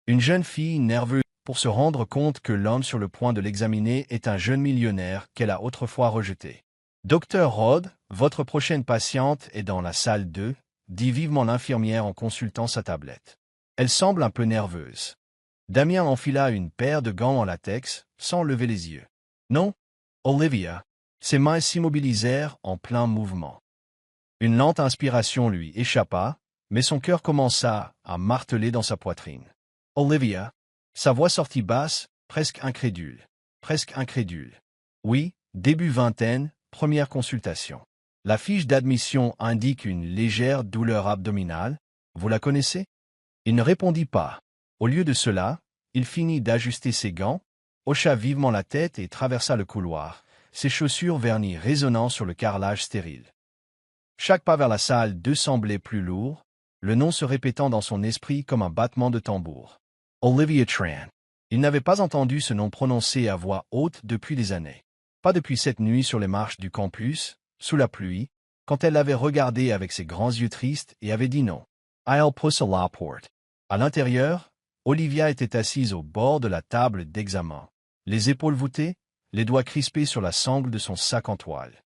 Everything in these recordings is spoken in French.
Une jeune fille nerveuse pour se rendre compte que l'homme sur le point de l'examiner est un jeune millionnaire qu'elle a autrefois rejeté. Docteur Rod, votre prochaine patiente est dans la salle 2, dit vivement l'infirmière en consultant sa tablette. Elle semble un peu nerveuse. Damien enfila une paire de gants en latex, sans lever les yeux. Non, Olivia. Ses mains s'immobilisèrent en plein mouvement. Une lente inspiration lui échappa, mais son cœur commença à marteler dans sa poitrine. Olivia. Sa voix sortit basse, presque incrédule. Presque incrédule. Oui, début vingtaine, première consultation. La fiche d'admission indique une légère douleur abdominale. Vous la connaissez? Il ne répondit pas. Au lieu de cela, il finit d'ajuster ses gants, hocha vivement la tête et traversa le couloir, ses chaussures vernies résonnant sur le carrelage stérile. Chaque pas vers la salle 2 semblait plus lourd, le nom se répétant dans son esprit comme un battement de tambour. Olivia Tran. Il n'avait pas entendu ce nom prononcé à voix haute depuis des années. Pas depuis cette nuit sur les marches du campus, sous la pluie, quand elle l'avait regardé avec ses grands yeux tristes et avait dit non. I'll push a la porte. À l'intérieur, Olivia était assise au bord de la table d'examen, les épaules voûtées, les doigts crispés sur la sangle de son sac en toile.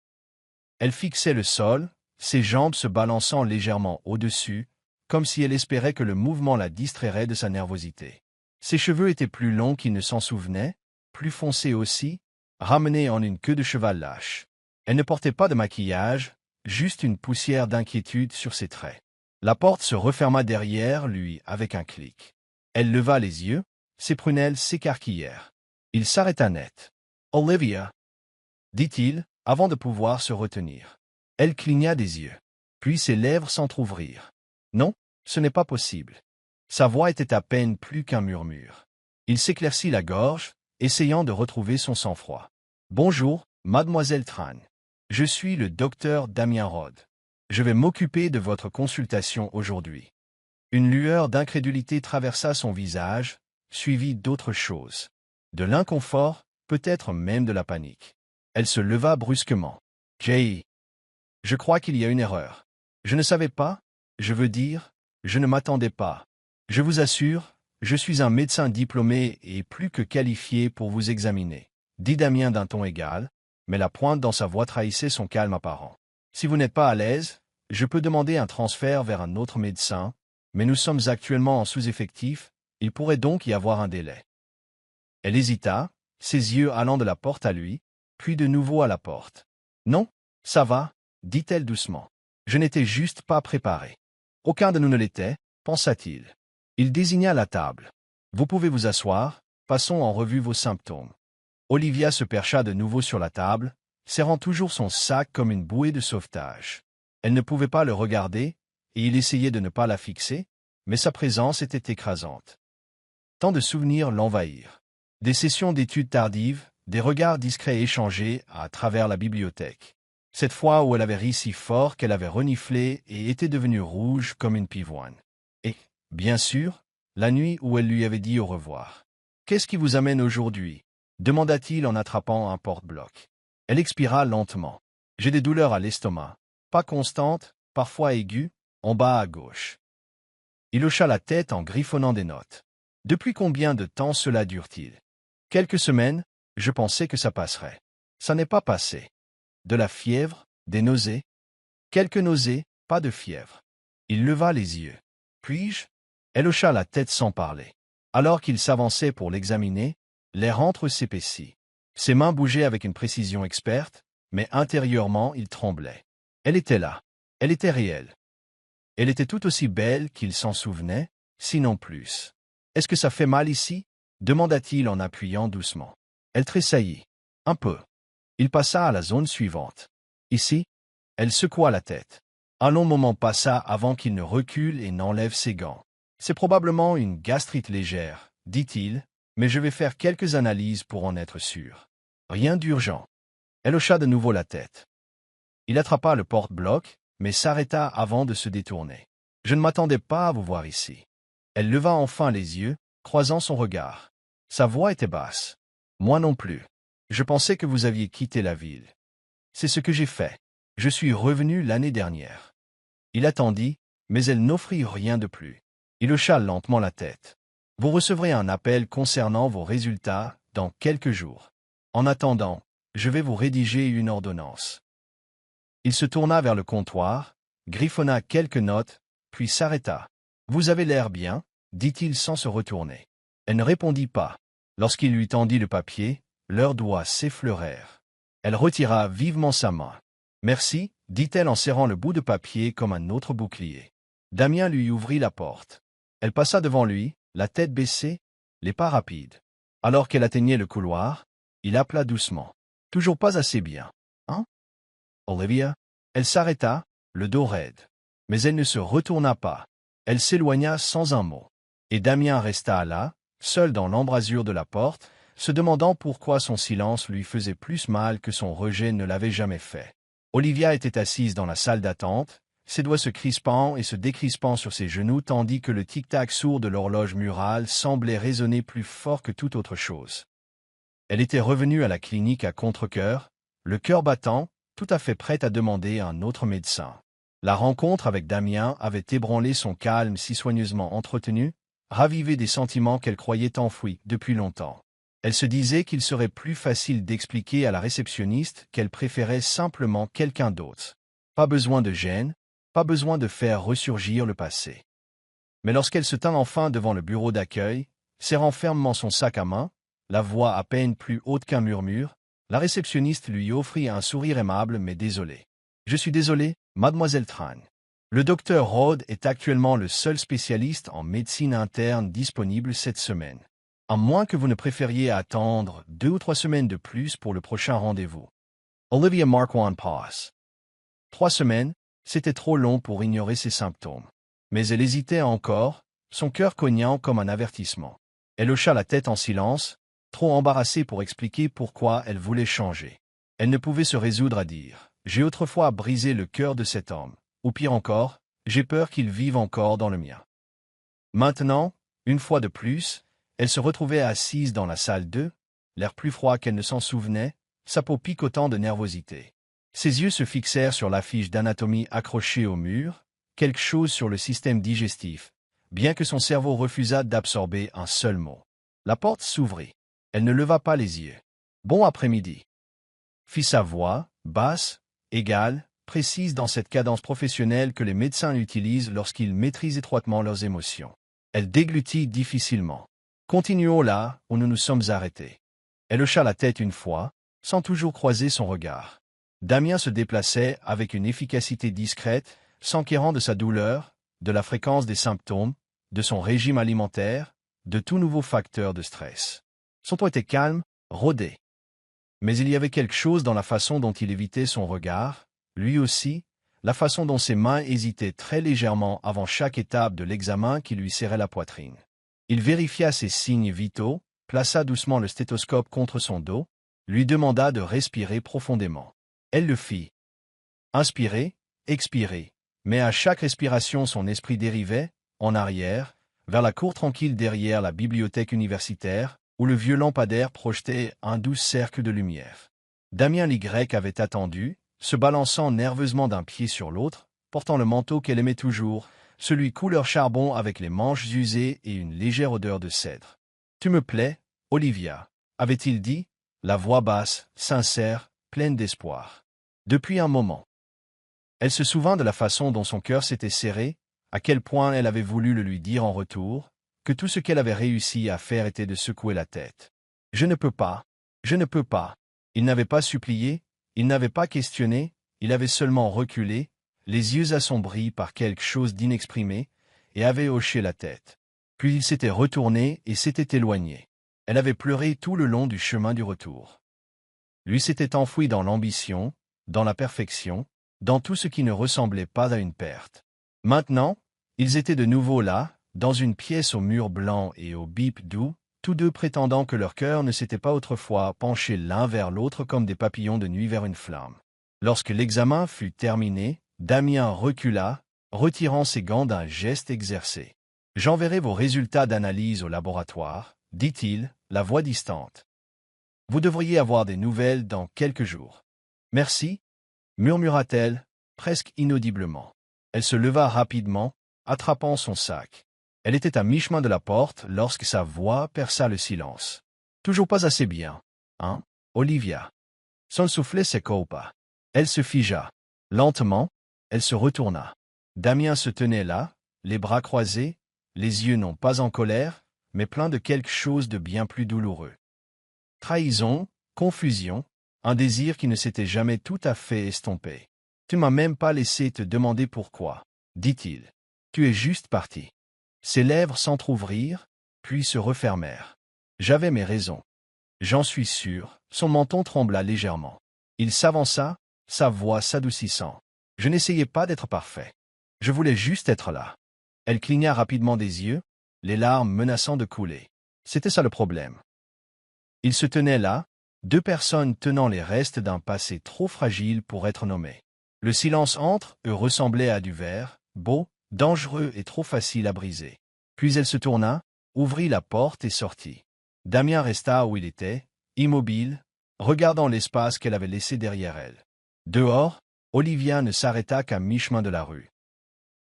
Elle fixait le sol, ses jambes se balançant légèrement au-dessus, comme si elle espérait que le mouvement la distrairait de sa nervosité. Ses cheveux étaient plus longs qu'il ne s'en souvenait, plus foncés aussi, ramenés en une queue de cheval lâche. Elle ne portait pas de maquillage, juste une poussière d'inquiétude sur ses traits. La porte se referma derrière lui avec un clic. Elle leva les yeux, ses prunelles s'écarquillèrent. Il s'arrêta net. « Olivia » dit-il, avant de pouvoir se retenir. Elle cligna des yeux. Puis ses lèvres s'entr'ouvrirent. Non, ce n'est pas possible. Sa voix était à peine plus qu'un murmure. Il s'éclaircit la gorge, essayant de retrouver son sang-froid. « Bonjour, mademoiselle Tran. Je suis le docteur Damien Rod. Je vais m'occuper de votre consultation aujourd'hui. » Une lueur d'incrédulité traversa son visage, suivie d'autre chose. De l'inconfort, peut-être même de la panique. Elle se leva brusquement. « Jay. Je crois qu'il y a une erreur. Je ne savais pas, je veux dire, je ne m'attendais pas. Je vous assure, je suis un médecin diplômé et plus que qualifié pour vous examiner, » dit Damien d'un ton égal, mais la pointe dans sa voix trahissait son calme apparent. « Si vous n'êtes pas à l'aise, je peux demander un transfert vers un autre médecin, mais nous sommes actuellement en sous-effectif, il pourrait donc y avoir un délai. » Elle hésita, ses yeux allant de la porte à lui, puis de nouveau à la porte. « Non, ça va, » dit-elle doucement. « Je n'étais juste pas préparé. » Aucun de nous ne l'était, pensa-t-il. Il désigna la table. « Vous pouvez vous asseoir, passons en revue vos symptômes. » Olivia se percha de nouveau sur la table, serrant toujours son sac comme une bouée de sauvetage. Elle ne pouvait pas le regarder, et il essayait de ne pas la fixer, mais sa présence était écrasante. Tant de souvenirs l'envahirent. Des sessions d'études tardives, des regards discrets échangés à travers la bibliothèque. Cette fois où elle avait ri si fort qu'elle avait reniflé et était devenue rouge comme une pivoine. Et, bien sûr, la nuit où elle lui avait dit au revoir. « Qu'est-ce qui vous amène aujourd'hui » demanda-t-il en attrapant un porte-bloc. Elle expira lentement. « J'ai des douleurs à l'estomac, pas constantes, parfois aiguës, en bas à gauche. » Il hocha la tête en griffonnant des notes. « Depuis combien de temps cela dure-t-il » ? « Quelques semaines, je pensais que ça passerait. Ça n'est pas passé. » De la fièvre, des nausées. Quelques nausées, pas de fièvre. Il leva les yeux. Puis-je? Elle hocha la tête sans parler. Alors qu'il s'avançait pour l'examiner, l'air entre s'épaissit. Ses mains bougeaient avec une précision experte, mais intérieurement il tremblait. Elle était là. Elle était réelle. Elle était tout aussi belle qu'il s'en souvenait, sinon plus. « Est-ce que ça fait mal ici » demanda-t-il en appuyant doucement. Elle tressaillit. Un peu. Il passa à la zone suivante. Ici? Elle secoua la tête. Un long moment passa avant qu'il ne recule et n'enlève ses gants. C'est probablement une gastrite légère, dit-il, mais je vais faire quelques analyses pour en être sûr. Rien d'urgent. Elle hocha de nouveau la tête. Il attrapa le porte-bloc, mais s'arrêta avant de se détourner. Je ne m'attendais pas à vous voir ici. Elle leva enfin les yeux, croisant son regard. Sa voix était basse. Moi non plus. Je pensais que vous aviez quitté la ville. C'est ce que j'ai fait. Je suis revenu l'année dernière. Il attendit, mais elle n'offrit rien de plus. Il hocha lentement la tête. Vous recevrez un appel concernant vos résultats dans quelques jours. En attendant, je vais vous rédiger une ordonnance. Il se tourna vers le comptoir, griffonna quelques notes, puis s'arrêta. Vous avez l'air bien, dit-il sans se retourner. Elle ne répondit pas. Lorsqu'il lui tendit le papier, leurs doigts s'effleurèrent. Elle retira vivement sa main. Merci, dit-elle en serrant le bout de papier comme un autre bouclier. Damien lui ouvrit la porte. Elle passa devant lui, la tête baissée, les pas rapides. Alors qu'elle atteignait le couloir, il appela doucement. Toujours pas assez bien, hein? Olivia? Elle s'arrêta, le dos raide. Mais elle ne se retourna pas. Elle s'éloigna sans un mot. Et Damien resta là, seul dans l'embrasure de la porte, se demandant pourquoi son silence lui faisait plus mal que son rejet ne l'avait jamais fait. Olivia était assise dans la salle d'attente, ses doigts se crispant et se décrispant sur ses genoux tandis que le tic-tac sourd de l'horloge murale semblait résonner plus fort que toute autre chose. Elle était revenue à la clinique à contre-cœur, le cœur battant, tout à fait prête à demander un autre médecin. La rencontre avec Damien avait ébranlé son calme si soigneusement entretenu, ravivé des sentiments qu'elle croyait enfouis depuis longtemps. Elle se disait qu'il serait plus facile d'expliquer à la réceptionniste qu'elle préférait simplement quelqu'un d'autre. Pas besoin de gêne, pas besoin de faire ressurgir le passé. Mais lorsqu'elle se tint enfin devant le bureau d'accueil, serrant fermement son sac à main, la voix à peine plus haute qu'un murmure, la réceptionniste lui offrit un sourire aimable mais désolé. « Je suis désolé, mademoiselle Tran. Le docteur Rhodes est actuellement le seul spécialiste en médecine interne disponible cette semaine. À moins que vous ne préfériez attendre 2 ou 3 semaines de plus pour le prochain rendez-vous. » Olivia Marquand passe. 3 semaines, c'était trop long pour ignorer ses symptômes. Mais elle hésitait encore, son cœur cognant comme un avertissement. Elle hocha la tête en silence, trop embarrassée pour expliquer pourquoi elle voulait changer. Elle ne pouvait se résoudre à dire « J'ai autrefois brisé le cœur de cet homme, ou pire encore, j'ai peur qu'il vive encore dans le mien. » Maintenant, une fois de plus, elle se retrouvait assise dans la salle 2, l'air plus froid qu'elle ne s'en souvenait, sa peau picotant de nervosité. Ses yeux se fixèrent sur l'affiche d'anatomie accrochée au mur, quelque chose sur le système digestif, bien que son cerveau refusât d'absorber un seul mot. La porte s'ouvrit. Elle ne leva pas les yeux. « Bon après-midi » fit sa voix, basse, égale, précise dans cette cadence professionnelle que les médecins utilisent lorsqu'ils maîtrisent étroitement leurs émotions. Elle déglutit difficilement. « Continuons là où nous nous sommes arrêtés. » Elle hocha la tête une fois, sans toujours croiser son regard. Damien se déplaçait avec une efficacité discrète, s'enquérant de sa douleur, de la fréquence des symptômes, de son régime alimentaire, de tout nouveau facteur de stress. Son ton était calme, rodé. Mais il y avait quelque chose dans la façon dont il évitait son regard, lui aussi, la façon dont ses mains hésitaient très légèrement avant chaque étape de l'examen qui lui serrait la poitrine. Il vérifia ses signes vitaux, plaça doucement le stéthoscope contre son dos, lui demanda de respirer profondément. Elle le fit. Inspirer, expirer, mais à chaque respiration son esprit dérivait, en arrière, vers la cour tranquille derrière la bibliothèque universitaire, où le vieux lampadaire projetait un doux cercle de lumière. Damien Lygrec avait attendu, se balançant nerveusement d'un pied sur l'autre, portant le manteau qu'elle aimait toujours, celui couleur charbon avec les manches usées et une légère odeur de cèdre. « Tu me plais, Olivia » avait-il dit, la voix basse, sincère, pleine d'espoir. Depuis un moment. Elle se souvint de la façon dont son cœur s'était serré, à quel point elle avait voulu le lui dire en retour, que tout ce qu'elle avait réussi à faire était de secouer la tête. « Je ne peux pas, je ne peux pas. » Il n'avait pas supplié, il n'avait pas questionné, il avait seulement reculé, les yeux assombris par quelque chose d'inexprimé, et avait hoché la tête. Puis il s'était retourné et s'était éloigné. Elle avait pleuré tout le long du chemin du retour. Lui s'était enfoui dans l'ambition, dans la perfection, dans tout ce qui ne ressemblait pas à une perte. Maintenant, ils étaient de nouveau là, dans une pièce au mur blanc et au bip doux, tous deux prétendant que leur cœur ne s'était pas autrefois penché l'un vers l'autre comme des papillons de nuit vers une flamme. Lorsque l'examen fut terminé, Damien recula, retirant ses gants d'un geste exercé. « J'enverrai vos résultats d'analyse au laboratoire, » dit-il, la voix distante. « Vous devriez avoir des nouvelles dans quelques jours. »« Merci » murmura-t-elle, presque inaudiblement. Elle se leva rapidement, attrapant son sac. Elle était à mi-chemin de la porte lorsque sa voix perça le silence. Toujours pas assez bien, hein, Olivia? Son soufflet s'écoupa. Elle se figea. Lentement, elle se retourna. Damien se tenait là, les bras croisés, les yeux non pas en colère, mais pleins de quelque chose de bien plus douloureux. Trahison, confusion, un désir qui ne s'était jamais tout à fait estompé. Tu m'as même pas laissé te demander pourquoi, dit-il. Tu es juste parti. Ses lèvres s'entr'ouvrirent, puis se refermèrent. J'avais mes raisons. J'en suis sûr, son menton trembla légèrement. Il s'avança, sa voix s'adoucissant. Je n'essayais pas d'être parfait. Je voulais juste être là. Elle cligna rapidement des yeux, les larmes menaçant de couler. C'était ça le problème. Ils se tenaient là, deux personnes tenant les restes d'un passé trop fragile pour être nommé. Le silence entre eux ressemblait à du verre, beau, dangereux et trop facile à briser. Puis elle se tourna, ouvrit la porte et sortit. Damien resta où il était, immobile, regardant l'espace qu'elle avait laissé derrière elle. Dehors, Olivia ne s'arrêta qu'à mi-chemin de la rue.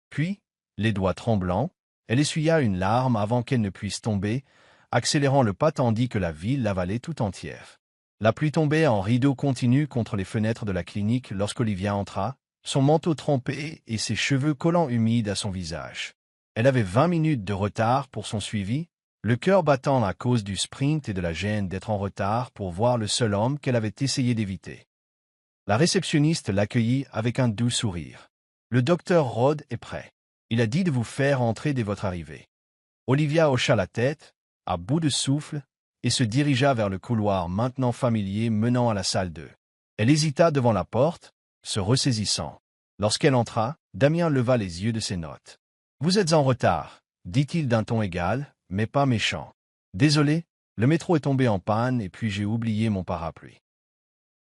Puis, les doigts tremblants, elle essuya une larme avant qu'elle ne puisse tomber, accélérant le pas tandis que la ville l'avalait tout entière. La pluie tombait en rideau continu contre les fenêtres de la clinique lorsqu'Olivia entra, son manteau trempé et ses cheveux collants humides à son visage. Elle avait 20 minutes de retard pour son suivi, le cœur battant à cause du sprint et de la gêne d'être en retard pour voir le seul homme qu'elle avait essayé d'éviter. La réceptionniste l'accueillit avec un doux sourire. « Le docteur Rod est prêt. Il a dit de vous faire entrer dès votre arrivée. » Olivia hocha la tête, à bout de souffle, et se dirigea vers le couloir maintenant familier menant à la salle 2. Elle hésita devant la porte, se ressaisissant. Lorsqu'elle entra, Damien leva les yeux de ses notes. « Vous êtes en retard, » dit-il d'un ton égal, mais pas méchant. « Désolé, le métro est tombé en panne et puis j'ai oublié mon parapluie. »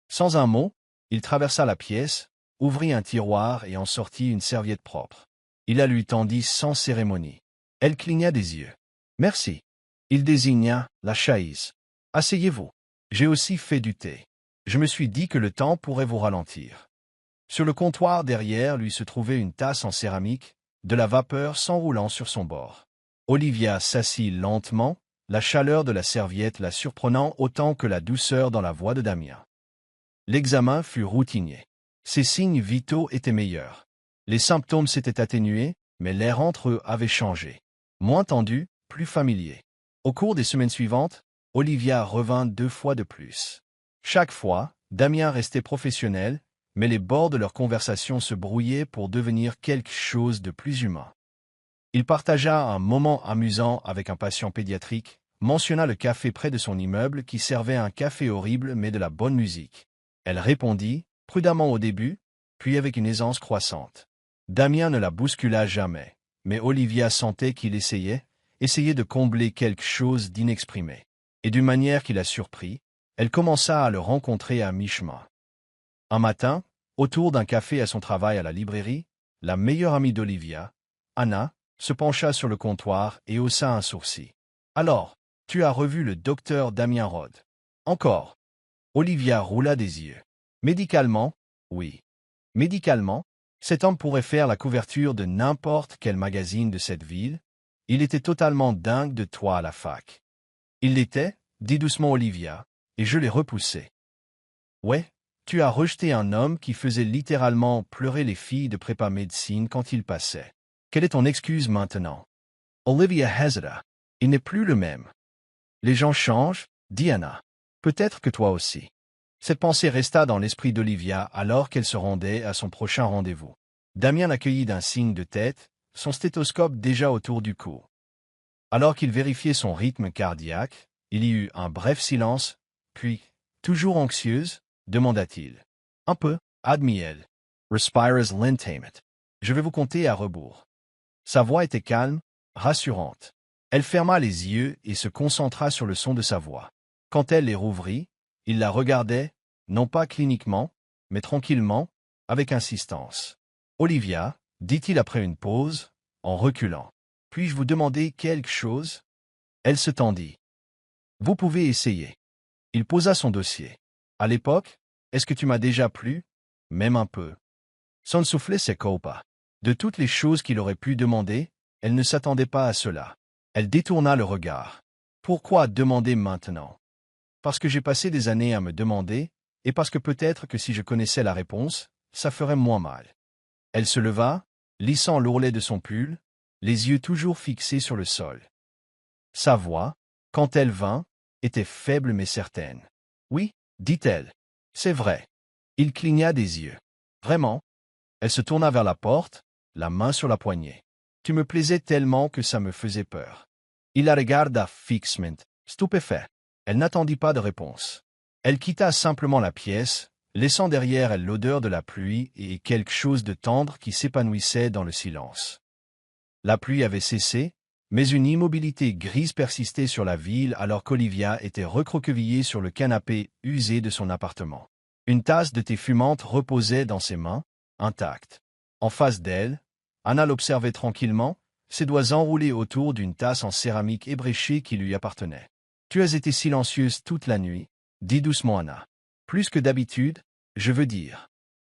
Sans un mot, il traversa la pièce, ouvrit un tiroir et en sortit une serviette propre. Il la lui tendit sans cérémonie. Elle cligna des yeux. « Merci. » Il désigna la chaise. « Asseyez-vous. J'ai aussi fait du thé. Je me suis dit que le temps pourrait vous ralentir. » Sur le comptoir derrière lui se trouvait une tasse en céramique, de la vapeur s'enroulant sur son bord. Olivia s'assit lentement, la chaleur de la serviette la surprenant autant que la douceur dans la voix de Damien. L'examen fut routinier. Ses signes vitaux étaient meilleurs. Les symptômes s'étaient atténués, mais l'air entre eux avait changé. Moins tendu, plus familier. Au cours des semaines suivantes, Olivia revint 2 fois de plus. Chaque fois, Damien restait professionnel, mais les bords de leur conversation se brouillaient pour devenir quelque chose de plus humain. Il partagea un moment amusant avec un patient pédiatrique, mentionna le café près de son immeuble qui servait un café horrible mais de la bonne musique. Elle répondit, prudemment au début, puis avec une aisance croissante. Damien ne la bouscula jamais, mais Olivia sentait qu'il essayait de combler quelque chose d'inexprimé. Et d'une manière qui la surprit, elle commença à le rencontrer à mi-chemin. Un matin, autour d'un café à son travail à la librairie, la meilleure amie d'Olivia, Anna, se pencha sur le comptoir et haussa un sourcil. « Alors, tu as revu le docteur Damien Rod. »« Encore. » Olivia roula des yeux. « Médicalement, oui. Médicalement, cet homme pourrait faire la couverture de n'importe quel magazine de cette ville. Il était totalement dingue de toi à la fac. »« Il l'était, » dit doucement Olivia, et je l'ai repoussé. « Ouais, tu as rejeté un homme qui faisait littéralement pleurer les filles de prépa médecine quand il passait. Quelle est ton excuse maintenant? » Olivia hésita. « Il n'est plus le même. »« Les gens changent, » dit Anna. « Peut-être que toi aussi. » Cette pensée resta dans l'esprit d'Olivia alors qu'elle se rendait à son prochain rendez-vous. Damien l'accueillit d'un signe de tête, son stéthoscope déjà autour du cou. Alors qu'il vérifiait son rythme cardiaque, il y eut un bref silence, puis, toujours anxieuse, demanda-t-il. « Un peu, » admit-elle. « Respires lentement. Je vais vous compter à rebours. » Sa voix était calme, rassurante. Elle ferma les yeux et se concentra sur le son de sa voix. Quand elle les rouvrit, il la regardait, non pas cliniquement, mais tranquillement, avec insistance. « Olivia, » dit-il après une pause, en reculant. « Puis-je vous demander quelque chose ?» Elle se tendit. « Vous pouvez essayer. » Il posa son dossier. « À l'époque, est-ce que tu m'as déjà plu? Même un peu. » Son soufflet s'écoupa. De toutes les choses qu'il aurait pu demander, elle ne s'attendait pas à cela. Elle détourna le regard. Pourquoi demander maintenant? Parce que j'ai passé des années à me demander, et parce que peut-être que si je connaissais la réponse, ça ferait moins mal. Elle se leva, lissant l'ourlet de son pull, les yeux toujours fixés sur le sol. Sa voix, quand elle vint, était faible mais certaine. Oui, dit-elle. C'est vrai. Il cligna des yeux. Vraiment? Elle se tourna vers la porte, la main sur la poignée. Tu me plaisais tellement que ça me faisait peur. Il la regarda fixement, stupéfait. Elle n'attendit pas de réponse. Elle quitta simplement la pièce, laissant derrière elle l'odeur de la pluie et quelque chose de tendre qui s'épanouissait dans le silence. La pluie avait cessé, mais une immobilité grise persistait sur la ville alors qu'Olivia était recroquevillée sur le canapé usé de son appartement. Une tasse de thé fumante reposait dans ses mains, intacte. En face d'elle, Anna l'observait tranquillement, ses doigts enroulés autour d'une tasse en céramique ébréchée qui lui appartenait. « Tu as été silencieuse toute la nuit, » dit doucement Anna. « Plus que d'habitude, je veux dire. »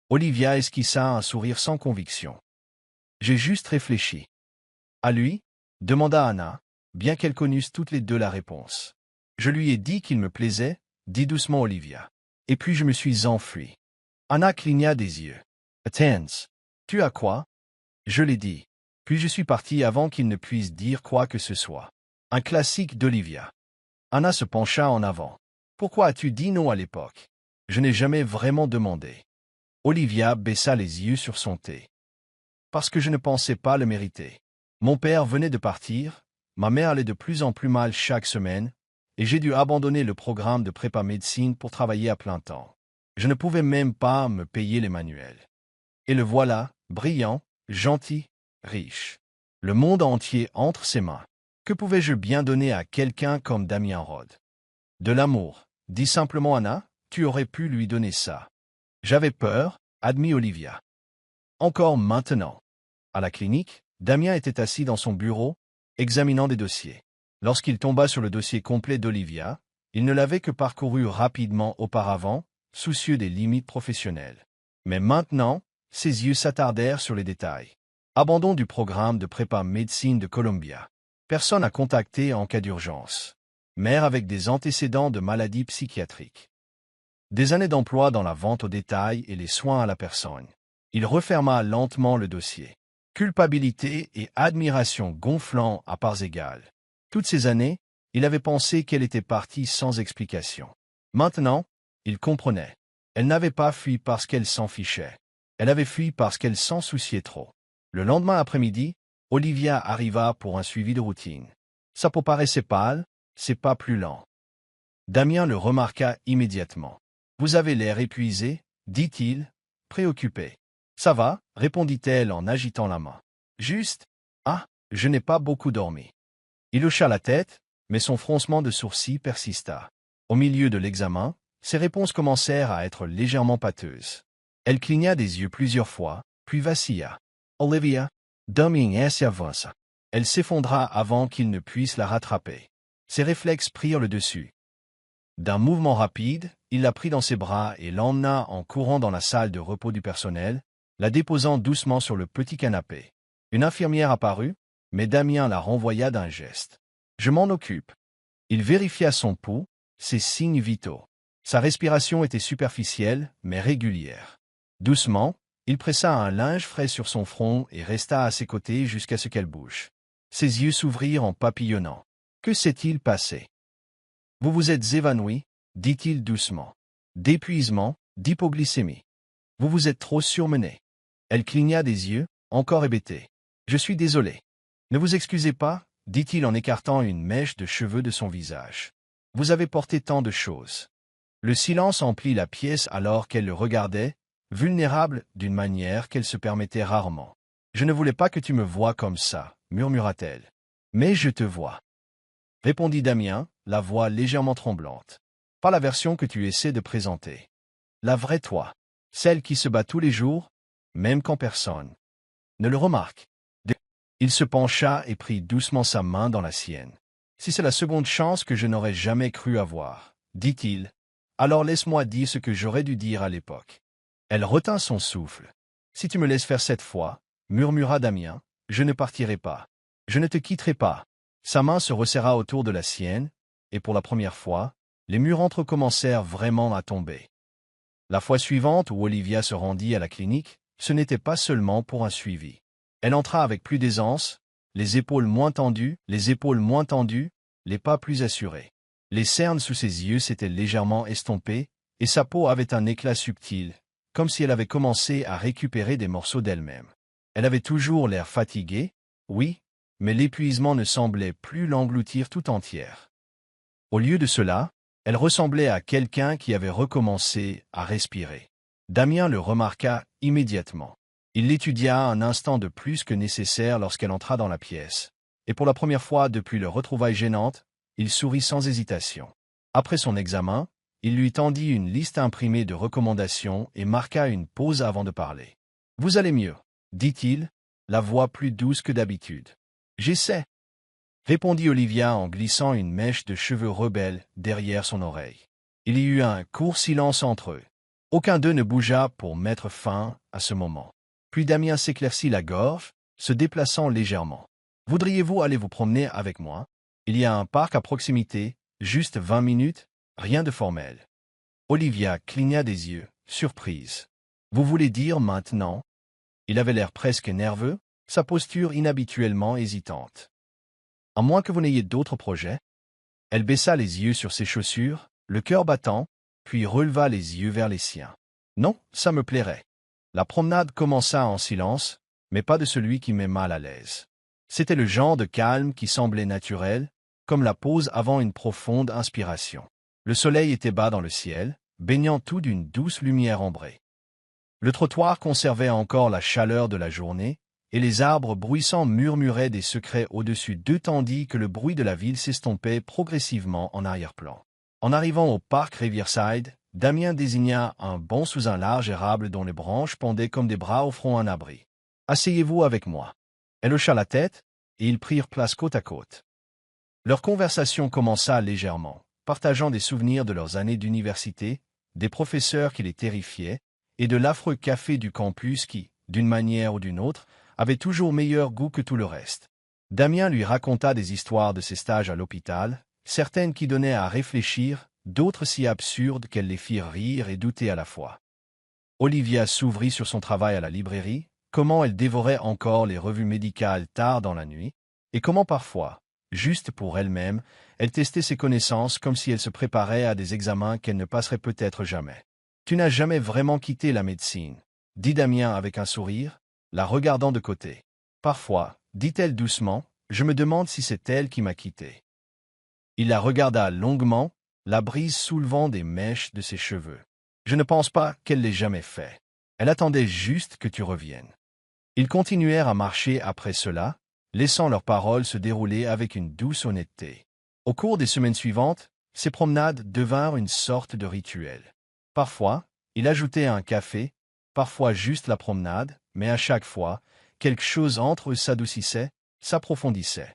Olivia esquissa un sourire sans conviction. « J'ai juste réfléchi. » « À lui ?» demanda Anna, bien qu'elles connussent toutes les deux la réponse. « Je lui ai dit qu'il me plaisait, » dit doucement Olivia. « Et puis je me suis enfuie. » Anna cligna des yeux. « Attends. Tu as quoi ?» Je l'ai dit. Puis je suis partie avant qu'il ne puisse dire quoi que ce soit. Un classique d'Olivia. Anna se pencha en avant. « Pourquoi as-tu dit non à l'époque ? Je n'ai jamais vraiment demandé. » Olivia baissa les yeux sur son thé. « Parce que je ne pensais pas le mériter. Mon père venait de partir, ma mère allait de plus en plus mal chaque semaine, et j'ai dû abandonner le programme de prépa médecine pour travailler à plein temps. Je ne pouvais même pas me payer les manuels. Et le voilà, brillant, gentil, riche. Le monde entier entre ses mains. Que pouvais-je bien donner à quelqu'un comme Damien Rod? De l'amour, dit simplement Anna, tu aurais pu lui donner ça. J'avais peur, admit Olivia. Encore maintenant. À la clinique, Damien était assis dans son bureau, examinant des dossiers. Lorsqu'il tomba sur le dossier complet d'Olivia, il ne l'avait que parcouru rapidement auparavant, soucieux des limites professionnelles. Mais maintenant, ses yeux s'attardèrent sur les détails. Abandon du programme de prépa médecine de Columbia. Personne à contacter en cas d'urgence. Mère avec des antécédents de maladies psychiatriques. Des années d'emploi dans la vente au détail et les soins à la personne. Il referma lentement le dossier. Culpabilité et admiration gonflant à parts égales. Toutes ces années, il avait pensé qu'elle était partie sans explication. Maintenant, il comprenait. Elle n'avait pas fui parce qu'elle s'en fichait. Elle avait fui parce qu'elle s'en souciait trop. Le lendemain après-midi, Olivia arriva pour un suivi de routine. Sa peau paraissait pâle, ses pas plus lents. Damien le remarqua immédiatement. « Vous avez l'air épuisé, » dit-il, préoccupé. « Ça va, » répondit-elle en agitant la main. « Juste. Ah, je n'ai pas beaucoup dormi. » Il hocha la tête, mais son froncement de sourcils persista. Au milieu de l'examen, ses réponses commencèrent à être légèrement pâteuses. Elle cligna des yeux plusieurs fois, puis vacilla. « Olivia, Damien s'avance. » Elle s'effondra avant qu'il ne puisse la rattraper. Ses réflexes prirent le dessus. D'un mouvement rapide, il la prit dans ses bras et l'emmena en courant dans la salle de repos du personnel, la déposant doucement sur le petit canapé. Une infirmière apparut, mais Damien la renvoya d'un geste. « Je m'en occupe. » Il vérifia son pouls, ses signes vitaux. Sa respiration était superficielle, mais régulière. Doucement, il pressa un linge frais sur son front et resta à ses côtés jusqu'à ce qu'elle bouge. Ses yeux s'ouvrirent en papillonnant. « Que s'est-il passé? » « Vous vous êtes évanoui, » dit-il doucement. « D'épuisement, d'hypoglycémie. Vous vous êtes trop surmené. » Elle cligna des yeux, encore hébétée. « Je suis désolé. »« Ne vous excusez pas, » dit-il en écartant une mèche de cheveux de son visage. « Vous avez porté tant de choses. » Le silence emplit la pièce alors qu'elle le regardait, vulnérable d'une manière qu'elle se permettait rarement. « Je ne voulais pas que tu me voies comme ça, » murmura-t-elle. « Mais je te vois. » Répondit Damien, la voix légèrement tremblante. « Pas la version que tu essaies de présenter. La vraie toi. Celle qui se bat tous les jours, même quand personne ne le remarque. » Il se pencha et prit doucement sa main dans la sienne. « Si c'est la seconde chance que je n'aurais jamais cru avoir, » dit-il, « alors laisse-moi dire ce que j'aurais dû dire à l'époque. » Elle retint son souffle. « Si tu me laisses faire cette fois, » murmura Damien, « je ne partirai pas. » Je ne te quitterai pas. Sa main se resserra autour de la sienne, et pour la première fois, les murs recommencèrent vraiment à tomber. La fois suivante où Olivia se rendit à la clinique, ce n'était pas seulement pour un suivi. Elle entra avec plus d'aisance, les épaules moins tendues, les pas plus assurés. Les cernes sous ses yeux s'étaient légèrement estompées, et sa peau avait un éclat subtil, comme si elle avait commencé à récupérer des morceaux d'elle-même. Elle avait toujours l'air fatiguée, oui, mais l'épuisement ne semblait plus l'engloutir tout entière. Au lieu de cela, elle ressemblait à quelqu'un qui avait recommencé à respirer. Damien le remarqua immédiatement. Il l'étudia un instant de plus que nécessaire lorsqu'elle entra dans la pièce, et pour la première fois depuis leur retrouvaille gênante, il sourit sans hésitation. Après son examen, il lui tendit une liste imprimée de recommandations et marqua une pause avant de parler. « Vous allez mieux, dit-il, la voix plus douce que d'habitude. « J'essaie, répondit Olivia en glissant une mèche de cheveux rebelles derrière son oreille. Il y eut un court silence entre eux. Aucun d'eux ne bougea pour mettre fin à ce moment. Puis Damien s'éclaircit la gorge, se déplaçant légèrement. « Voudriez-vous aller vous promener avec moi? Il y a un parc à proximité, juste 20 minutes, rien de formel. » Olivia cligna des yeux, surprise. « Vous voulez dire maintenant ?» Il avait l'air presque nerveux, sa posture inhabituellement hésitante. « À moins que vous n'ayez d'autres projets ?» Elle baissa les yeux sur ses chaussures, le cœur battant, puis releva les yeux vers les siens. « Non, ça me plairait. » La promenade commença en silence, mais pas de celui qui met mal à l'aise. C'était le genre de calme qui semblait naturel, comme la pause avant une profonde inspiration. Le soleil était bas dans le ciel, baignant tout d'une douce lumière ambrée. Le trottoir conservait encore la chaleur de la journée, et les arbres bruissants murmuraient des secrets au-dessus d'eux tandis que le bruit de la ville s'estompait progressivement en arrière-plan. En arrivant au parc Riverside, Damien désigna un banc sous un large érable dont les branches pendaient comme des bras offrant un abri. « Asseyez-vous avec moi. » Elle hocha la tête, et ils prirent place côte à côte. Leur conversation commença légèrement, partageant des souvenirs de leurs années d'université, des professeurs qui les terrifiaient, et de l'affreux café du campus qui, d'une manière ou d'une autre, avait toujours meilleur goût que tout le reste. Damien lui raconta des histoires de ses stages à l'hôpital, certaines qui donnaient à réfléchir, d'autres si absurdes qu'elles les firent rire et douter à la fois. Olivia s'ouvrit sur son travail à la librairie, comment elle dévorait encore les revues médicales tard dans la nuit, et comment parfois, juste pour elle-même, elle testait ses connaissances comme si elle se préparait à des examens qu'elle ne passerait peut-être jamais. « Tu n'as jamais vraiment quitté la médecine, » dit Damien avec un sourire, la regardant de côté. « Parfois, dit-elle doucement, je me demande si c'est elle qui m'a quitté. » Il la regarda longuement, la brise soulevant des mèches de ses cheveux. « Je ne pense pas qu'elle l'ait jamais fait. Elle attendait juste que tu reviennes. » Ils continuèrent à marcher après cela, laissant leurs paroles se dérouler avec une douce honnêteté. Au cours des semaines suivantes, ces promenades devinrent une sorte de rituel. Parfois, il ajoutait un café, parfois juste la promenade, mais à chaque fois, quelque chose entre eux s'adoucissait, s'approfondissait.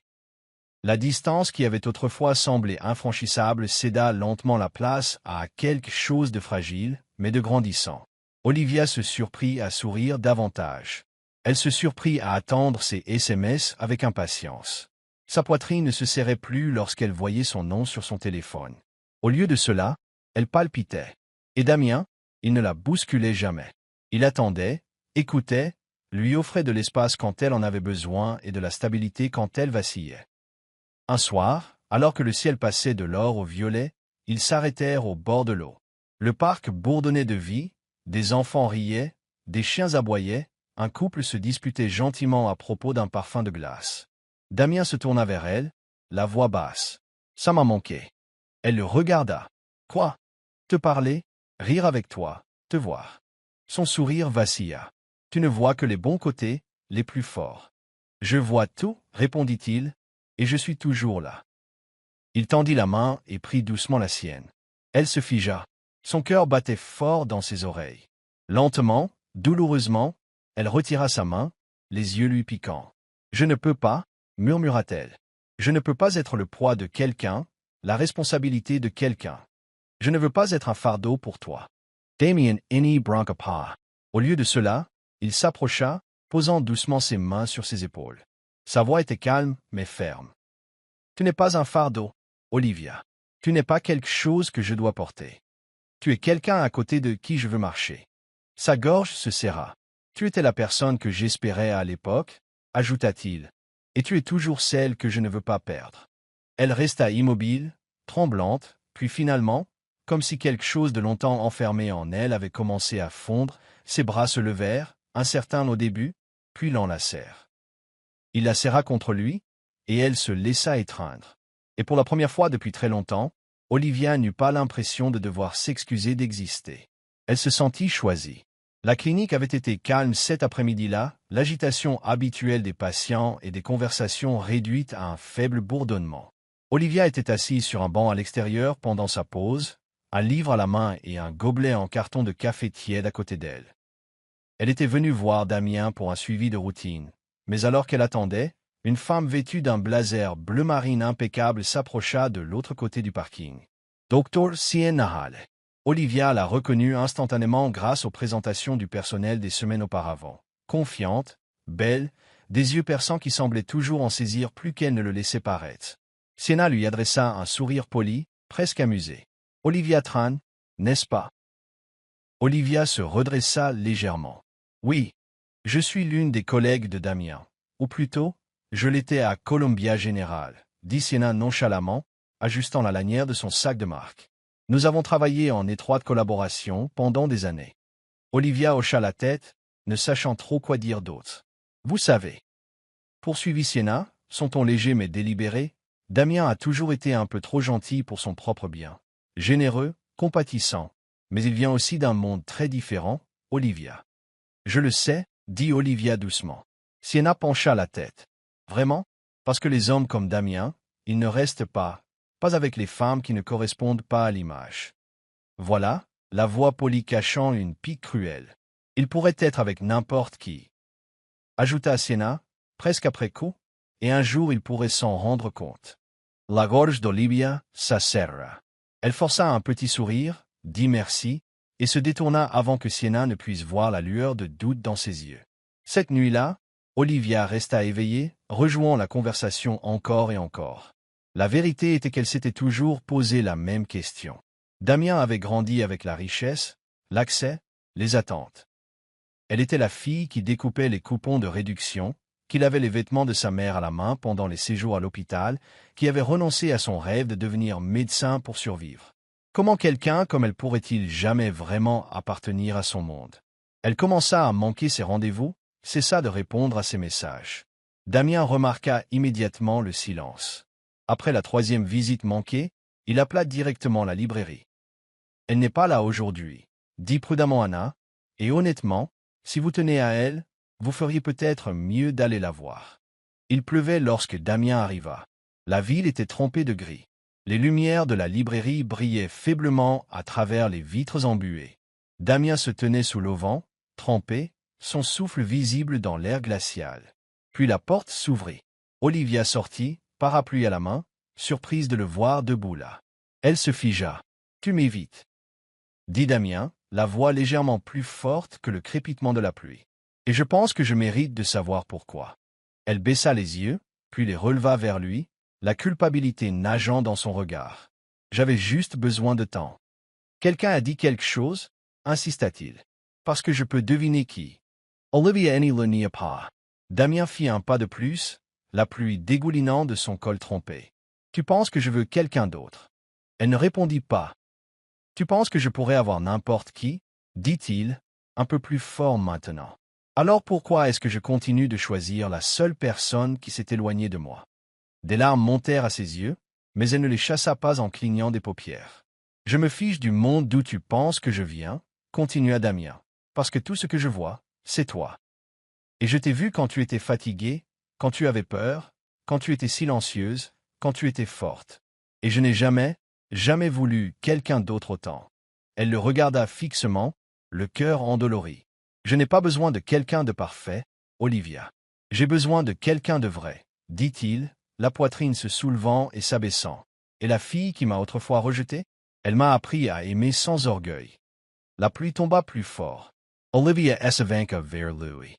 La distance qui avait autrefois semblé infranchissable céda lentement la place à quelque chose de fragile, mais de grandissant. Olivia se surprit à sourire davantage. Elle se surprit à attendre ses SMS avec impatience. Sa poitrine ne se serrait plus lorsqu'elle voyait son nom sur son téléphone. Au lieu de cela, elle palpitait. Et Damien, il ne la bousculait jamais. Il attendait, écoutait, lui offrait de l'espace quand elle en avait besoin et de la stabilité quand elle vacillait. Un soir, alors que le ciel passait de l'or au violet, ils s'arrêtèrent au bord de l'eau. Le parc bourdonnait de vie, des enfants riaient, des chiens aboyaient, un couple se disputait gentiment à propos d'un parfum de glace. Damien se tourna vers elle, la voix basse. « Ça m'a manqué. » Elle le regarda. « Quoi? Te parler? Rire avec toi? Te voir? » Son sourire vacilla. « Tu ne vois que les bons côtés, les plus forts. »« Je vois tout, répondit-il, et je suis toujours là. » Il tendit la main et prit doucement la sienne. Elle se figea. Son cœur battait fort dans ses oreilles. Lentement, douloureusement, elle retira sa main, les yeux lui piquants. « Je ne peux pas, » murmura-t-elle. « Je ne peux pas être le poids de quelqu'un, la responsabilité de quelqu'un. Je ne veux pas être un fardeau pour toi. » Damien n'y bronca pas. Au lieu de cela, il s'approcha, posant doucement ses mains sur ses épaules. Sa voix était calme, mais ferme. Tu n'es pas un fardeau, Olivia. Tu n'es pas quelque chose que je dois porter. Tu es quelqu'un à côté de qui je veux marcher. Sa gorge se serra. Tu étais la personne que j'espérais à l'époque, ajouta-t-il. Et tu es toujours celle que je ne veux pas perdre. Elle resta immobile, tremblante, puis finalement, comme si quelque chose de longtemps enfermé en elle avait commencé à fondre, ses bras se levèrent, incertains au début, puis l'enlacèrent. Il la serra contre lui, et elle se laissa étreindre. Et pour la première fois depuis très longtemps, Olivia n'eut pas l'impression de devoir s'excuser d'exister. Elle se sentit choisie. La clinique avait été calme cet après-midi-là, l'agitation habituelle des patients et des conversations réduites à un faible bourdonnement. Olivia était assise sur un banc à l'extérieur pendant sa pause, un livre à la main et un gobelet en carton de café tiède à côté d'elle. Elle était venue voir Damien pour un suivi de routine, mais alors qu'elle attendait, une femme vêtue d'un blazer bleu marine impeccable s'approcha de l'autre côté du parking. Dr. Sienahal. Olivia l'a reconnue instantanément grâce aux présentations du personnel des semaines auparavant. Confiante, belle, des yeux perçants qui semblaient toujours en saisir plus qu'elle ne le laissait paraître. Sienna lui adressa un sourire poli, presque amusé. « Olivia Tran, n'est-ce pas ?» Olivia se redressa légèrement. « Oui, je suis l'une des collègues de Damien. Ou plutôt, je l'étais à Columbia General, dit Sienna nonchalamment, ajustant la lanière de son sac de marque. Nous avons travaillé en étroite collaboration pendant des années. Olivia hocha la tête, ne sachant trop quoi dire d'autre. Vous savez, poursuivit Sienna, son ton léger mais délibéré, Damien a toujours été un peu trop gentil pour son propre bien. Généreux, compatissant, mais il vient aussi d'un monde très différent, Olivia. Je le sais, dit Olivia doucement. Sienna pencha la tête. Vraiment? Parce que les hommes comme Damien, ils ne restent pas avec les femmes qui ne correspondent pas à l'image. Voilà, la voix polie cachant une pique cruelle. Il pourrait être avec n'importe qui. Ajouta Sienna, presque après coup, et un jour il pourrait s'en rendre compte. La gorge d'Olivia s'aserra. Elle força un petit sourire, dit merci, et se détourna avant que Sienna ne puisse voir la lueur de doute dans ses yeux. Cette nuit-là, Olivia resta éveillée, rejouant la conversation encore et encore. La vérité était qu'elle s'était toujours posé la même question. Damien avait grandi avec la richesse, l'accès, les attentes. Elle était la fille qui découpait les coupons de réduction, qui lavait les vêtements de sa mère à la main pendant les séjours à l'hôpital, qui avait renoncé à son rêve de devenir médecin pour survivre. Comment quelqu'un comme elle pourrait-il jamais vraiment appartenir à son monde? Elle commença à manquer ses rendez-vous, cessa de répondre à ses messages. Damien remarqua immédiatement le silence. Après la troisième visite manquée, il appela directement la librairie. « Elle n'est pas là aujourd'hui, » dit prudemment Anna, « et honnêtement, si vous tenez à elle, vous feriez peut-être mieux d'aller la voir. » Il pleuvait lorsque Damien arriva. La ville était trempée de gris. Les lumières de la librairie brillaient faiblement à travers les vitres embuées. Damien se tenait sous l'auvent, trempé, son souffle visible dans l'air glacial. Puis la porte s'ouvrit. Olivia sortit, parapluie à la main, surprise de le voir debout là. Elle se figea. « Tu m'évites, » dit Damien, la voix légèrement plus forte que le crépitement de la pluie. « Et je pense que je mérite de savoir pourquoi. » Elle baissa les yeux, puis les releva vers lui, la culpabilité nageant dans son regard. « J'avais juste besoin de temps. »« Quelqu'un a dit quelque chose ?» insista-t-il. « Parce que je peux deviner qui. » Olivia n'y le nia pas. Damien fit un pas de plus, la pluie dégoulinant de son col trempé. « Tu penses que je veux quelqu'un d'autre ?» Elle ne répondit pas. « Tu penses que je pourrais avoir n'importe qui ?» dit-il, un peu plus fort maintenant. « Alors pourquoi est-ce que je continue de choisir la seule personne qui s'est éloignée de moi ?» Des larmes montèrent à ses yeux, mais elle ne les chassa pas en clignant des paupières. « Je me fiche du monde d'où tu penses que je viens, » continua Damien, « parce que tout ce que je vois, c'est toi. Et je t'ai vu quand tu étais fatiguée, quand tu avais peur, quand tu étais silencieuse, quand tu étais forte. Et je n'ai jamais voulu quelqu'un d'autre autant. » Elle le regarda fixement, le cœur endolori. « Je n'ai pas besoin de quelqu'un de parfait, Olivia. J'ai besoin de quelqu'un de vrai, » dit-il, la poitrine se soulevant et s'abaissant. « Et la fille qui m'a autrefois rejeté? Elle m'a appris à aimer sans orgueil. » La pluie tomba plus fort. Olivia s'avança vers lui.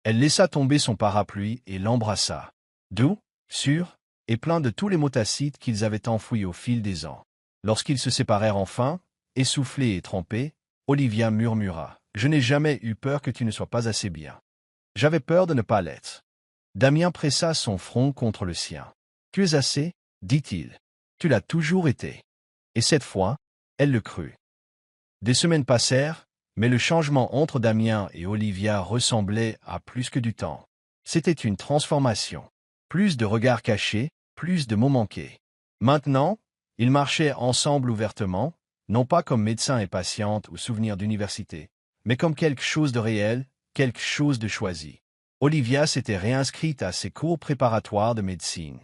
Elle laissa tomber son parapluie et l'embrassa. Doux, sûr, et plein de tous les mots tacites qu'ils avaient enfouis au fil des ans. Lorsqu'ils se séparèrent enfin, essoufflés et trempés, Olivia murmura. « Je n'ai jamais eu peur que tu ne sois pas assez bien. J'avais peur de ne pas l'être. » Damien pressa son front contre le sien. « Tu es assez, dit-il. Tu l'as toujours été. » Et cette fois, elle le crut. Des semaines passèrent, mais le changement entre Damien et Olivia ressemblait à plus que du temps. C'était une transformation. Plus de regards cachés, plus de mots manqués. Maintenant, ils marchaient ensemble ouvertement, non pas comme médecin et patiente ou souvenir d'université, mais comme quelque chose de réel, quelque chose de choisi. Olivia s'était réinscrite à ses cours préparatoires de médecine.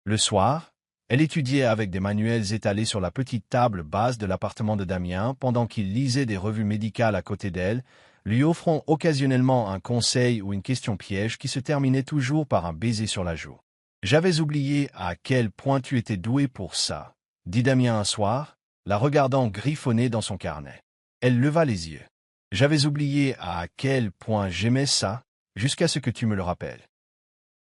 Le soir, elle étudiait avec des manuels étalés sur la petite table basse de l'appartement de Damien pendant qu'il lisait des revues médicales à côté d'elle, lui offrant occasionnellement un conseil ou une question piège qui se terminait toujours par un baiser sur la joue. « J'avais oublié à quel point tu étais doué pour ça, » dit Damien un soir, la regardant griffonner dans son carnet. Elle leva les yeux. « J'avais oublié à quel point j'aimais ça, jusqu'à ce que tu me le rappelles. »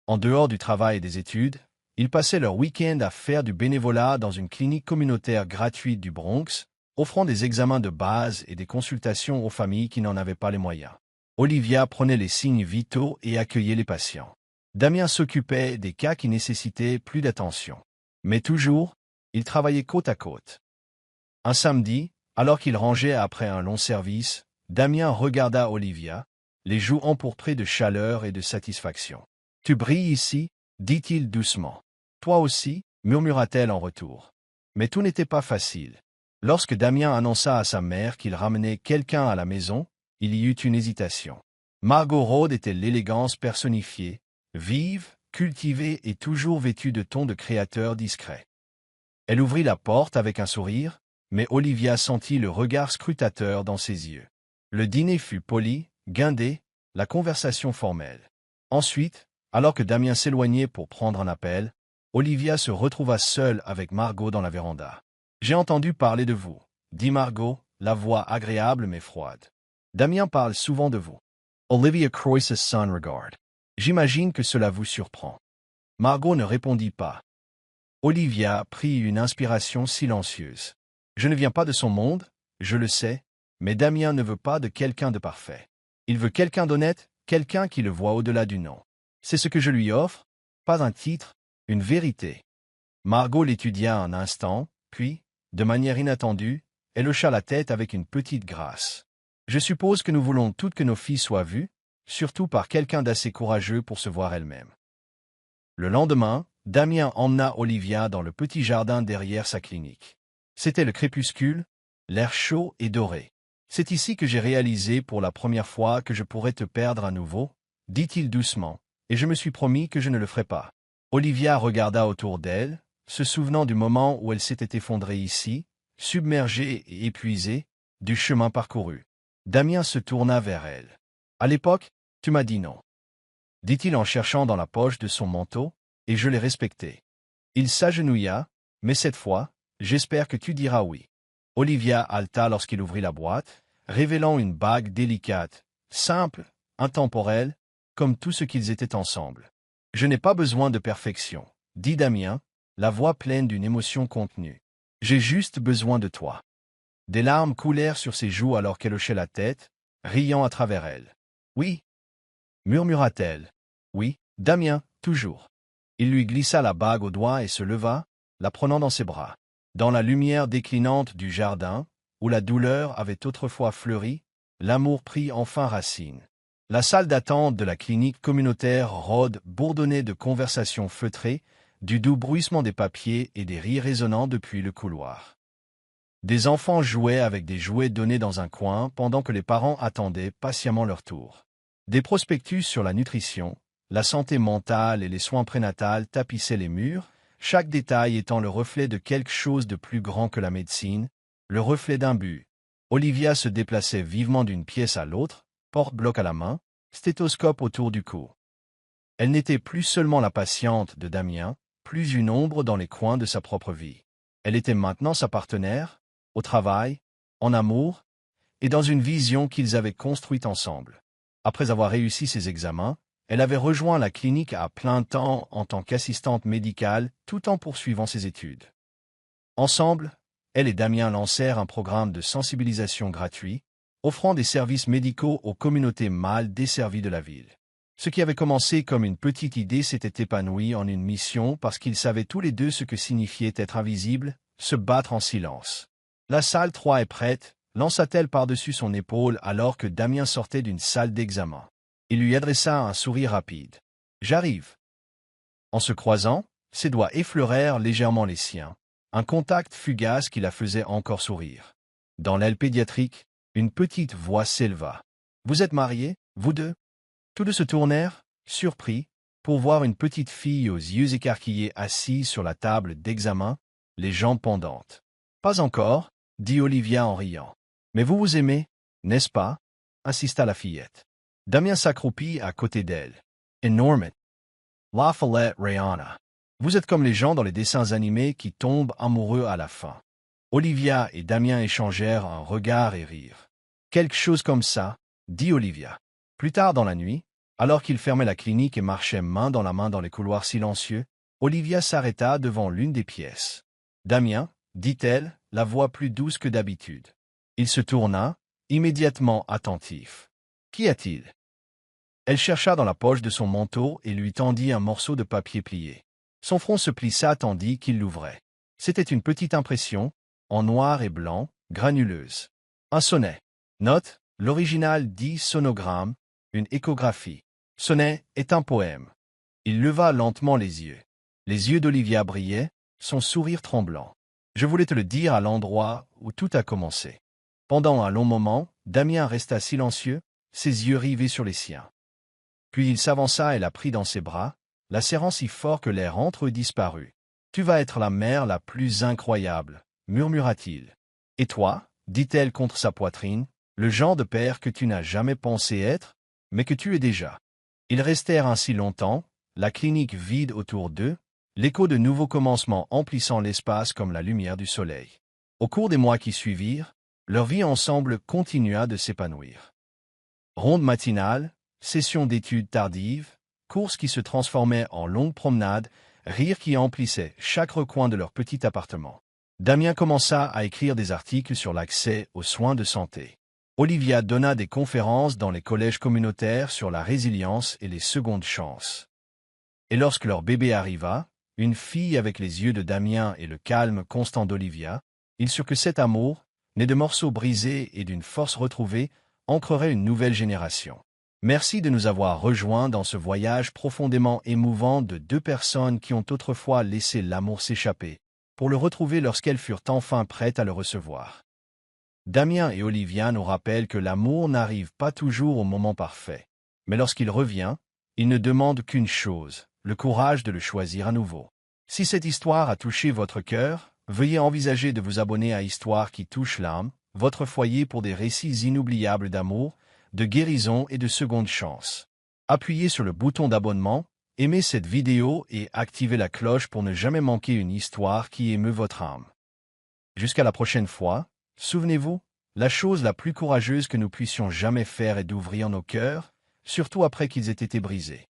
En dehors du travail et des études, ils passaient leur week-end à faire du bénévolat dans une clinique communautaire gratuite du Bronx, offrant des examens de base et des consultations aux familles qui n'en avaient pas les moyens. Olivia prenait les signes vitaux et accueillait les patients. Damien s'occupait des cas qui nécessitaient plus d'attention. Mais toujours, ils travaillaient côte à côte. Un samedi, alors qu'il rangeait après un long service, Damien regarda Olivia, les joues empourprées de chaleur et de satisfaction. « Tu brilles ici, » dit-il doucement. « Toi aussi, » murmura-t-elle en retour. Mais tout n'était pas facile. Lorsque Damien annonça à sa mère qu'il ramenait quelqu'un à la maison, il y eut une hésitation. Margot Rhodes était l'élégance personnifiée, vive, cultivée et toujours vêtue de tons de créateur discret. Elle ouvrit la porte avec un sourire, mais Olivia sentit le regard scrutateur dans ses yeux. Le dîner fut poli, guindé, la conversation formelle. Ensuite, alors que Damien s'éloignait pour prendre un appel, Olivia se retrouva seule avec Margot dans la véranda. « J'ai entendu parler de vous, » dit Margot, la voix agréable mais froide. « Damien parle souvent de vous. Olivia Croyce's son regarde. J'imagine que cela vous surprend. » Margot ne répondit pas. Olivia prit une inspiration silencieuse. « Je ne viens pas de son monde, je le sais, mais Damien ne veut pas de quelqu'un de parfait. Il veut quelqu'un d'honnête, quelqu'un qui le voit au-delà du nom. C'est ce que je lui offre, pas un titre, une vérité. » Margot l'étudia un instant, puis, de manière inattendue, elle hocha la tête avec une petite grâce. « Je suppose que nous voulons toutes que nos filles soient vues, surtout par quelqu'un d'assez courageux pour se voir elle-même. » Le lendemain, Damien emmena Olivia dans le petit jardin derrière sa clinique. C'était le crépuscule, l'air chaud et doré. « C'est ici que j'ai réalisé pour la première fois que je pourrais te perdre à nouveau, » dit-il doucement, et je me suis promis que je ne le ferai pas. Olivia regarda autour d'elle, se souvenant du moment où elle s'était effondrée ici, submergée et épuisée, du chemin parcouru. Damien se tourna vers elle. « À l'époque, tu m'as dit non, » dit-il en cherchant dans la poche de son manteau, et je l'ai respecté. Il s'agenouilla, mais cette fois, j'espère que tu diras oui. Olivia haleta lorsqu'il ouvrit la boîte, révélant une bague délicate, simple, intemporelle, comme tout ce qu'ils étaient ensemble. « Je n'ai pas besoin de perfection, » dit Damien, la voix pleine d'une émotion contenue. « J'ai juste besoin de toi. » Des larmes coulèrent sur ses joues alors qu'elle hochait la tête, riant à travers elle. « Oui, » murmura-t-elle. « Oui, Damien, toujours. » Il lui glissa la bague au doigt et se leva, la prenant dans ses bras. Dans la lumière déclinante du jardin, où la douleur avait autrefois fleuri, l'amour prit enfin racine. La salle d'attente de la clinique communautaire Rhodes bourdonnait de conversations feutrées, du doux bruissement des papiers et des rires résonnants depuis le couloir. Des enfants jouaient avec des jouets donnés dans un coin pendant que les parents attendaient patiemment leur tour. Des prospectus sur la nutrition, la santé mentale et les soins prénatals tapissaient les murs, chaque détail étant le reflet de quelque chose de plus grand que la médecine, le reflet d'un but. Olivia se déplaçait vivement d'une pièce à l'autre, porte-bloc à la main, stéthoscope autour du cou. Elle n'était plus seulement la patiente de Damien, plus une ombre dans les coins de sa propre vie. Elle était maintenant sa partenaire, au travail, en amour, et dans une vision qu'ils avaient construite ensemble. Après avoir réussi ses examens, elle avait rejoint la clinique à plein temps en tant qu'assistante médicale tout en poursuivant ses études. Ensemble, elle et Damien lancèrent un programme de sensibilisation gratuit, offrant des services médicaux aux communautés mal desservies de la ville. Ce qui avait commencé comme une petite idée s'était épanoui en une mission parce qu'ils savaient tous les deux ce que signifiait être invisible, se battre en silence. La salle 3 est prête, lança-t-elle par-dessus son épaule alors que Damien sortait d'une salle d'examen. Il lui adressa un sourire rapide. « J'arrive. » En se croisant, ses doigts effleurèrent légèrement les siens, un contact fugace qui la faisait encore sourire. Dans l'aile pédiatrique, une petite voix s'éleva. « Vous êtes mariés, vous deux ?» Tous deux se tournèrent, surpris, pour voir une petite fille aux yeux écarquillés assise sur la table d'examen, les jambes pendantes. « Pas encore, » dit Olivia en riant. « Mais vous vous aimez, n'est-ce pas ?» insista la fillette. Damien s'accroupit à côté d'elle. « Énorme. La Follette Rihanna. Vous êtes comme les gens dans les dessins animés qui tombent amoureux à la fin. » Olivia et Damien échangèrent un regard et rirent. « Quelque chose comme ça, » dit Olivia. Plus tard dans la nuit, alors qu'il fermait la clinique et marchait main dans la main dans les couloirs silencieux, Olivia s'arrêta devant l'une des pièces. « Damien, » dit-elle, la voix plus douce que d'habitude. Il se tourna, immédiatement attentif. « Qu'y a-t-il » Elle chercha dans la poche de son manteau et lui tendit un morceau de papier plié. Son front se plissa tandis qu'il l'ouvrait. C'était une petite impression, en noir et blanc, granuleuse. Un sonnet. Note, l'original dit sonogramme, une échographie. Sonnet est un poème. Il leva lentement les yeux. Les yeux d'Olivia brillaient, son sourire tremblant. Je voulais te le dire à l'endroit où tout a commencé. Pendant un long moment, Damien resta silencieux, ses yeux rivés sur les siens. Puis il s'avança et la prit dans ses bras, la serrant si fort que l'air entre eux disparut. « Tu vas être la mère la plus incroyable, » murmura-t-il. « Et toi, » dit-elle contre sa poitrine, « le genre de père que tu n'as jamais pensé être, mais que tu es déjà. » Ils restèrent ainsi longtemps, la clinique vide autour d'eux, l'écho de nouveaux commencements emplissant l'espace comme la lumière du soleil. Au cours des mois qui suivirent, leur vie ensemble continua de s'épanouir. Ronde matinale, session d'études tardives, courses qui se transformaient en longues promenades, rires qui emplissaient chaque recoin de leur petit appartement. Damien commença à écrire des articles sur l'accès aux soins de santé. Olivia donna des conférences dans les collèges communautaires sur la résilience et les secondes chances. Et lorsque leur bébé arriva, une fille avec les yeux de Damien et le calme constant d'Olivia, ils surent que cet amour, né de morceaux brisés et d'une force retrouvée, ancrerait une nouvelle génération. Merci de nous avoir rejoints dans ce voyage profondément émouvant de deux personnes qui ont autrefois laissé l'amour s'échapper, pour le retrouver lorsqu'elles furent enfin prêtes à le recevoir. Damien et Olivia nous rappellent que l'amour n'arrive pas toujours au moment parfait, mais lorsqu'il revient, il ne demande qu'une chose, le courage de le choisir à nouveau. Si cette histoire a touché votre cœur, veuillez envisager de vous abonner à Histoire qui touche l'âme, votre foyer pour des récits inoubliables d'amour, de guérison et de seconde chance. Appuyez sur le bouton d'abonnement, aimez cette vidéo et activez la cloche pour ne jamais manquer une histoire qui émeut votre âme. Jusqu'à la prochaine fois, souvenez-vous, la chose la plus courageuse que nous puissions jamais faire est d'ouvrir nos cœurs, surtout après qu'ils aient été brisés.